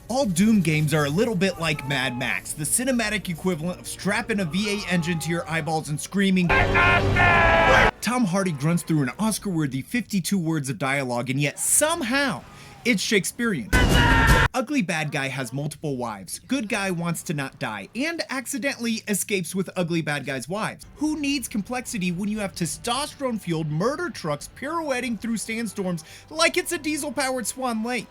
All Doom games are a little bit like Mad Max, the cinematic equivalent of strapping a V8 engine to your eyeballs and screaming. Tom Hardy grunts through an Oscar-worthy 52 words of dialogue, and yet somehow it's Shakespearean. Ugly bad guy has multiple wives, good guy wants to not die, and accidentally escapes with ugly bad guy's wives. Who needs complexity when you have testosterone-fueled murder trucks pirouetting through sandstorms like it's a diesel-powered Swan Lake?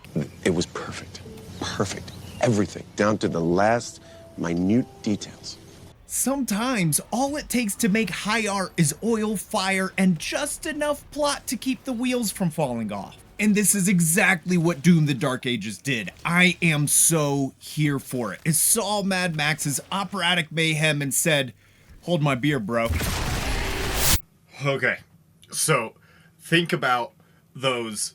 It was perfect. Perfect. Everything, down to the last minute details. Sometimes all it takes to make high art is oil, fire, and just enough plot to keep the wheels from falling off. And this is exactly what Doom the Dark Ages did. I am so here for it. It saw Mad Max's operatic mayhem and said, "Hold my beer, bro." Okay, so think about those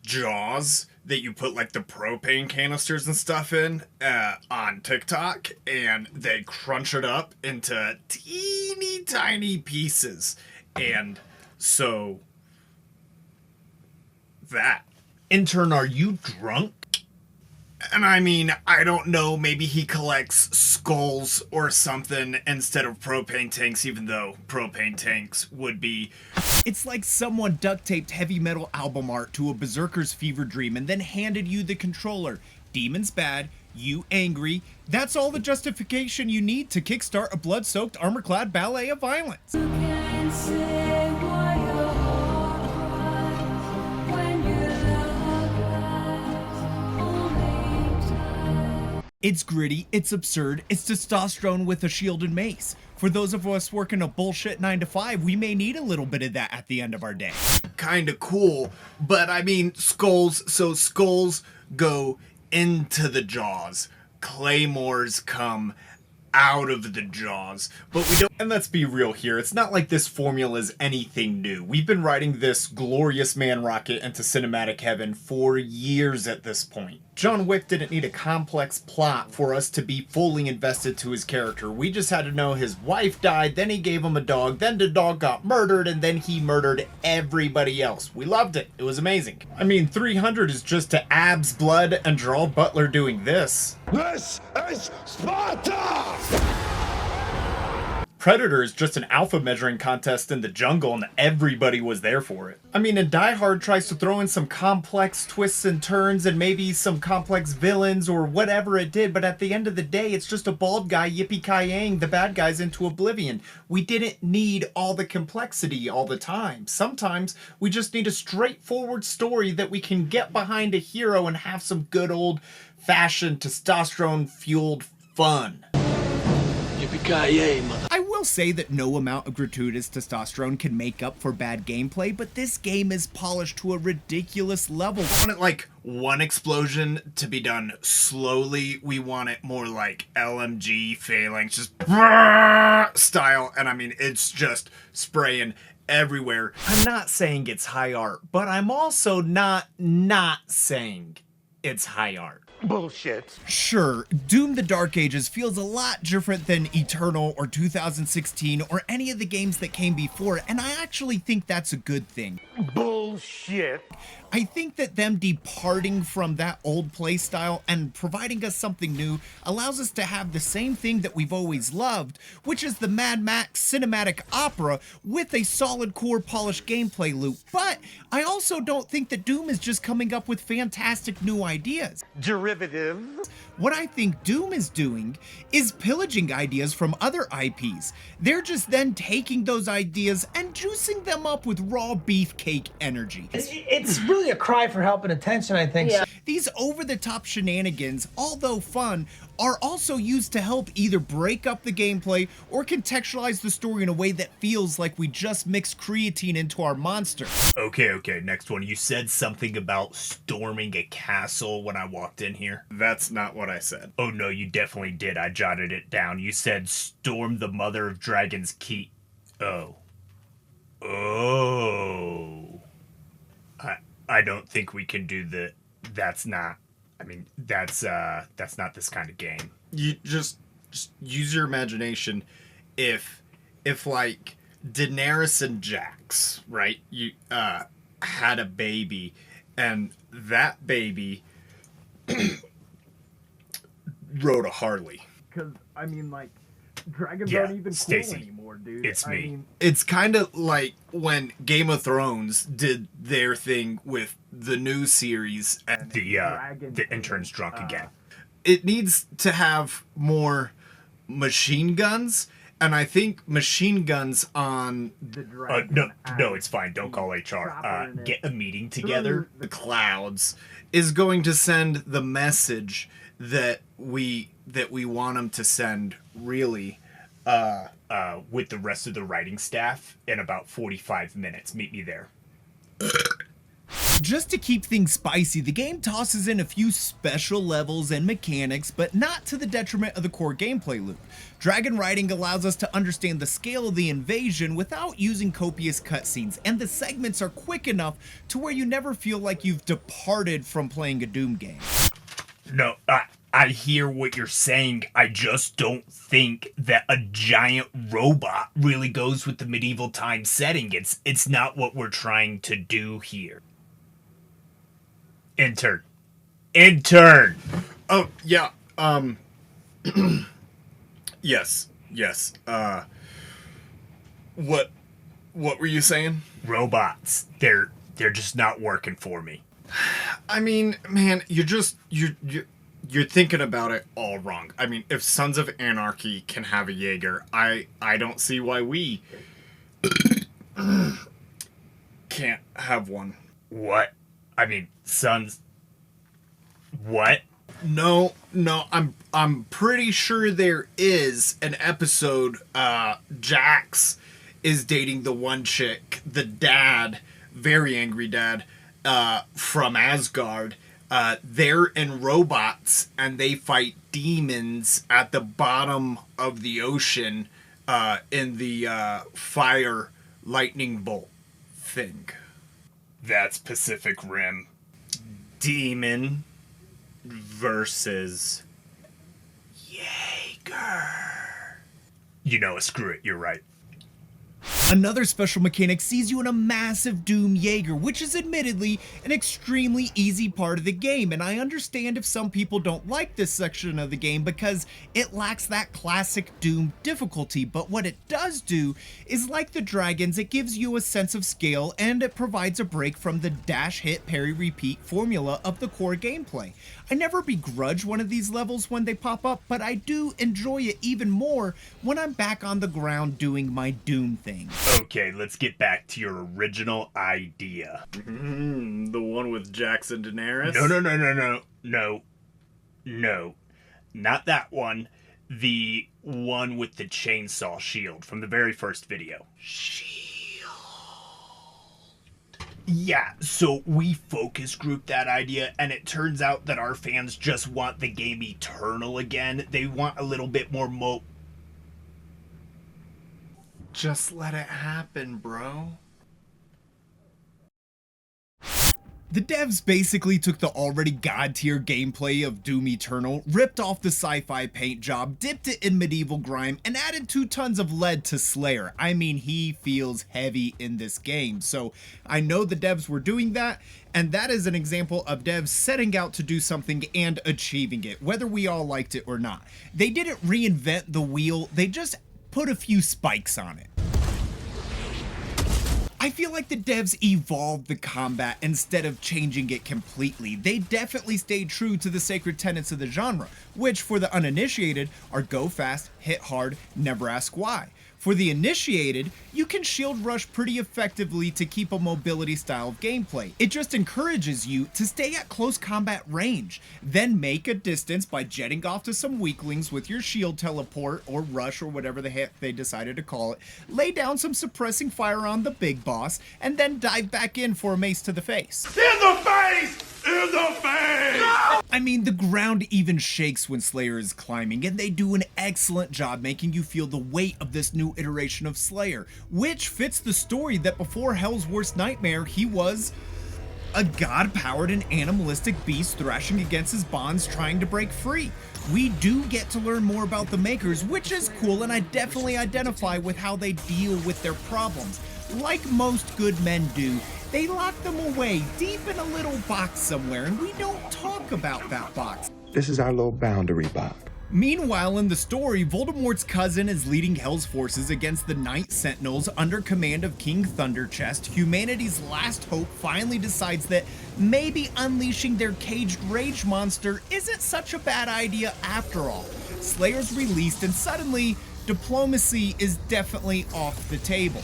jaws that you put like the propane canisters and stuff in on TikTok, and they crunch it up into teeny tiny pieces. And so that. Intern, are you drunk? And I mean, I don't know, maybe he collects skulls or something instead of propane tanks, even though propane tanks would be... It's like someone duct-taped heavy metal album art to a berserker's fever dream and then handed you the controller. Demons bad, you angry. That's all the justification you need to kickstart a blood-soaked, armor-clad ballet of violence. It's gritty, it's absurd, it's testosterone with a shield and mace. For those of us working a bullshit 9 to 5, we may need a little bit of that at the end of our day. Kinda cool, but I mean, skulls, so skulls go into the jaws. Claymores come out of the jaws, but we don't. And let's be real here, it's not like this formula is anything new. We've been riding this glorious man rocket into cinematic heaven for years at this point. John Wick didn't need a complex plot for us to be fully invested to his character. We just had to know his wife died, then he gave him a dog, then the dog got murdered, and then he murdered everybody else. We loved it. It was amazing. I mean, 300 is just to abs, blood, and Gerald Butler doing this. This is Sparta! Predator is just an alpha measuring contest in the jungle, and everybody was there for it. I mean, and Die Hard tries to throw in some complex twists and turns and maybe some complex villains or whatever it did, but at the end of the day, it's just a bald guy yippee-ki-yang the bad guys into oblivion. We didn't need all the complexity all the time. Sometimes we just need a straightforward story that we can get behind a hero and have some good old-fashioned testosterone-fueled fun. I will say that no amount of gratuitous testosterone can make up for bad gameplay, but this game is polished to a ridiculous level. We want it like one explosion to be done slowly. We want it more like LMG phalanx, just style, and I mean, it's just spraying everywhere. I'm not saying it's high art, but I'm also not saying it's high art. Bullshit. Sure, Doom the Dark Ages feels a lot different than Eternal or 2016 or any of the games that came before it, and I actually think that's a good thing. Bullshit. I think that them departing from that old playstyle and providing us something new allows us to have the same thing that we've always loved, which is the Mad Max cinematic opera with a solid core polished gameplay loop. But I also don't think that Doom is just coming up with fantastic new ideas. Derivative. What I think Doom is doing is pillaging ideas from other IPs. They're just then taking those ideas and juicing them up with raw beefcake energy. It's really a cry for help and attention, I think. Yeah. These over-the-top shenanigans, although fun, are also used to help either break up the gameplay or contextualize the story in a way that feels like we just mixed creatine into our monster. Okay, next one. You said something about storming a castle when I walked in here. That's not what I said. Oh no, you definitely did. I jotted it down. You said storm the mother of Dragon's Keep. Oh. I don't think we can do the... That's not... I mean, that's not this kind of game. You just use your imagination. If like Daenerys and Jax, right? You had a baby, and that baby rode a Harley. Because, I mean, like, dragons Yeah, aren't even Stacy, cool anymore, dude. it's I me. mean, It's kind of like when Game of Thrones did their thing with the new series, and The intern's drunk again. it needs to have more machine guns, and I think machine guns on the dragon. No, it's fine. Don't call HR. Get a meeting together. the clouds is going to send the message that we want them to send, really. With the rest of the writing staff in about 45 minutes. Meet me there. Just to keep things spicy, the game tosses in a few special levels and mechanics, but not to the detriment of the core gameplay loop. Dragon riding allows us to understand the scale of the invasion without using copious cutscenes, and the segments are quick enough to where you never feel like you've departed from playing a Doom game. No, I hear what you're saying. I just don't think that a giant robot really goes with the medieval time setting. It's not what we're trying to do here. Intern. Oh, yeah, yes, what were you saying? Robots. They're just not working for me. I mean, man, you're thinking about it all wrong. I mean, if Sons of Anarchy can have a Jaeger, I don't see why we can't have one. What? I mean, sons. What? No, I'm pretty sure there is an episode. Jax is dating the one chick, the dad, very angry dad, from Asgard. They're in robots and they fight demons at the bottom of the ocean, in the fire lightning bolt thing. That's Pacific Rim. Demon versus Jaeger. You know, screw it, you're right. Another special mechanic sees you in a massive Doom Jaeger, which is admittedly an extremely easy part of the game, and I understand if some people don't like this section of the game because it lacks that classic Doom difficulty, but what it does do is, like the dragons, it gives you a sense of scale and it provides a break from the dash hit parry repeat formula of the core gameplay. I never begrudge one of these levels when they pop up, but I do enjoy it even more when I'm back on the ground doing my Doom thing. Okay, let's get back to your original idea. The one with Jax and Daenerys? No. Not that one. The one with the chainsaw shield from the very first video. Yeah, so we focus grouped that idea, and it turns out that our fans just want the game eternal again. They want a little bit more Just let it happen, bro. The devs basically took the already god-tier gameplay of Doom Eternal, ripped off the sci-fi paint job, dipped it in medieval grime, and added 2 tons of lead to Slayer. I mean, he feels heavy in this game, so I know the devs were doing that, and that is an example of devs setting out to do something and achieving it, whether we all liked it or not. They didn't reinvent the wheel, they just put a few spikes on it. I feel like the devs evolved the combat instead of changing it completely. They definitely stayed true to the sacred tenets of the genre, which for the uninitiated are go fast, hit hard, never ask why. For the initiated, you can shield rush pretty effectively to keep a mobility style of gameplay. It just encourages you to stay at close combat range, then make a distance by jetting off to some weaklings with your shield teleport or rush or whatever the heck they decided to call it, lay down some suppressing fire on the big boss, and then dive back in for a mace to the face. In the face! In the face! No! I mean, the ground even shakes when Slayer is climbing, and they do an excellent job making you feel the weight of this new iteration of Slayer, which fits the story that before Hell's Worst Nightmare, he was a god-powered and animalistic beast thrashing against his bonds trying to break free. We do get to learn more about the Makers, which is cool, and I definitely identify with how they deal with their problems. Like most good men do, they lock them away deep in a little box somewhere, and we don't talk about that box. This is our little boundary box. Meanwhile, in the story, Voldemort's cousin is leading Hell's forces against the Night Sentinels under command of King Thunderchest. Humanity's last hope finally decides that maybe unleashing their caged rage monster isn't such a bad idea after all. Slayer's released, and suddenly, diplomacy is definitely off the table.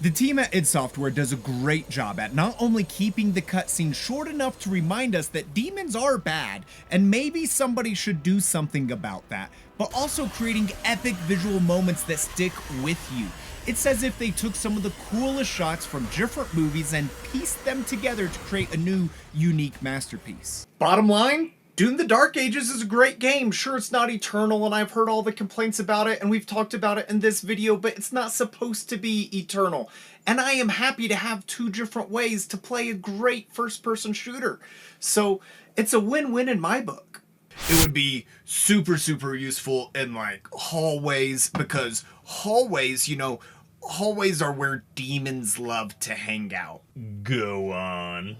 The team at id Software does a great job at not only keeping the cutscene short enough to remind us that demons are bad, and maybe somebody should do something about that, but also creating epic visual moments that stick with you. It's as if they took some of the coolest shots from different movies and pieced them together to create a new, unique masterpiece. Bottom line, Dune the Dark Ages is a great game. Sure, it's not eternal, and I've heard all the complaints about it, and we've talked about it in this video, but it's not supposed to be eternal. And I am happy to have two different ways to play a great first-person shooter. So, it's a win-win in my book. It would be super, super useful in, like, hallways, because hallways, you know, hallways are where demons love to hang out. Go on.